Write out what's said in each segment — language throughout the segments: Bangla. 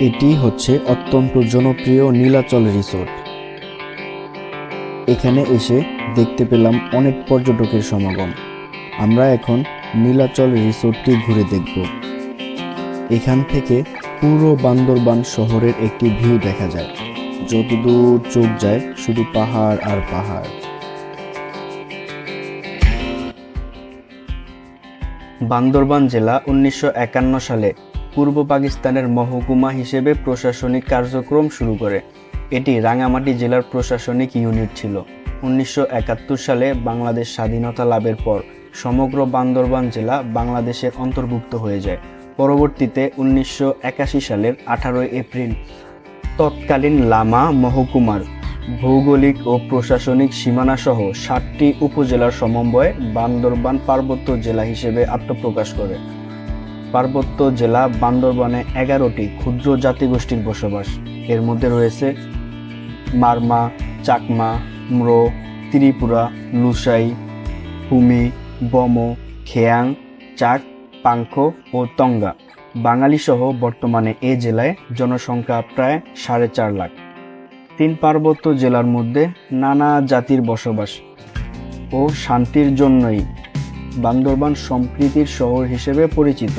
এটি হচ্ছে অত্যন্ত জনপ্রিয় নীলাচল রিসোর্ট। এখানে এসে দেখতে পেলাম অনেক পর্যটকের সমাগম। আমরা এখন নীলাচল রিসোর্টটি ঘুরে দেখব। এখান থেকে পুরো বান্দরবান শহরের একটি ভিউ দেখা যায়। যতদূর চোখ যায় শুধু পাহাড় আর পাহাড়। বান্দরবান জেলা 1951 সালে পূর্ব পাকিস্তানের মহকুমা হিসেবে প্রশাসনিক কার্যক্রম শুরু করে। এটি রাঙামাটি জেলার প্রশাসনিক ইউনিট ছিল। 1971 সালে বাংলাদেশ স্বাধীনতা লাভের পর সমগ্র বান্দরবান জেলা বাংলাদেশের অন্তর্ভুক্ত হয়ে যায়। পরবর্তীতে 1981 সালের 18 এপ্রিল তৎকালীন লামা মহকুমার ভৌগোলিক ও প্রশাসনিক সীমানা সহ 7টি উপজেলার সমন্বয়ে বান্দরবান পার্বত্য জেলা হিসেবে আত্মপ্রকাশ করে। পার্বত্য জেলা বান্দরবানে 11টি ক্ষুদ্র জাতিগোষ্ঠীর বসবাস। এর মধ্যে রয়েছে মারমা, চাকমা, ম্রো, ত্রিপুরা, লুসাই, হুমি, বমো, খেয়াং, চাক, পাংখো ও তঙ্গা। বাঙালি সহ বর্তমানে এ জেলায় জনসংখ্যা প্রায় 4.5 লাখ। 3 পার্বত্য জেলার মধ্যে নানা জাতির বসবাস ও শান্তির জন্যই বান্দরবান সম্প্রীতির শহর হিসেবে পরিচিত।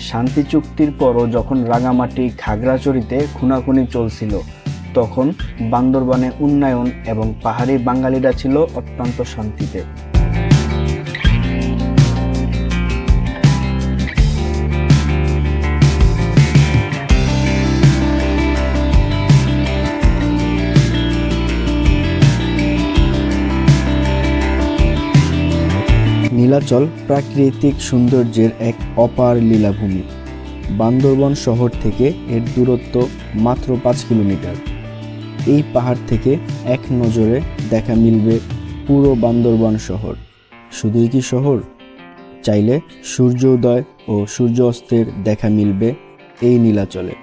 শান্তি চুক্তির পরও যখন রাঙামাটি খাগড়াছড়িতে খুনাখুনি চলছিল, তখন বান্দরবানে উন্নয়ন এবং পাহাড়ি বাঙালিরা ছিল অত্যন্ত শান্তিতে। নীলাচল প্রাকৃতিক সৌন্দর্যের এক অপার লীলাভূমি। বান্দরবান শহর থেকে এর দূরত্ব মাত্র 5 কিলোমিটার। এই পাহাড় থেকে এক নজরে দেখা মিলবে পুরো বান্দরবান শহর। শুধুই কি শহর, চাইলে সূর্যোদয় ও সূর্যাস্তের দেখা মিলবে এই নীলাচলে।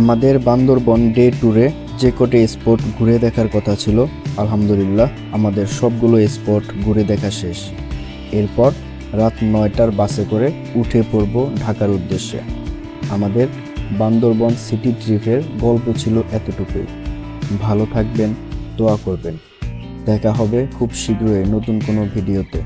আমাদের বান্দরবান ডে ট্যুরে যে কটি স্পট ঘুরে দেখার কথা ছিল, আলহামদুলিল্লাহ আমাদের সবগুলো স্পট ঘুরে দেখা শেষ। এরপর রাত 9টার বাসে করে উঠে পড়ব ঢাকার উদ্দেশ্যে। আমাদের বান্দরবান সিটি ট্রিপের গল্প ছিল এতটুকুই। ভালো থাকবেন, দোয়া করবেন। দেখা হবে খুব শীঘ্রই নতুন কোনো ভিডিওতে।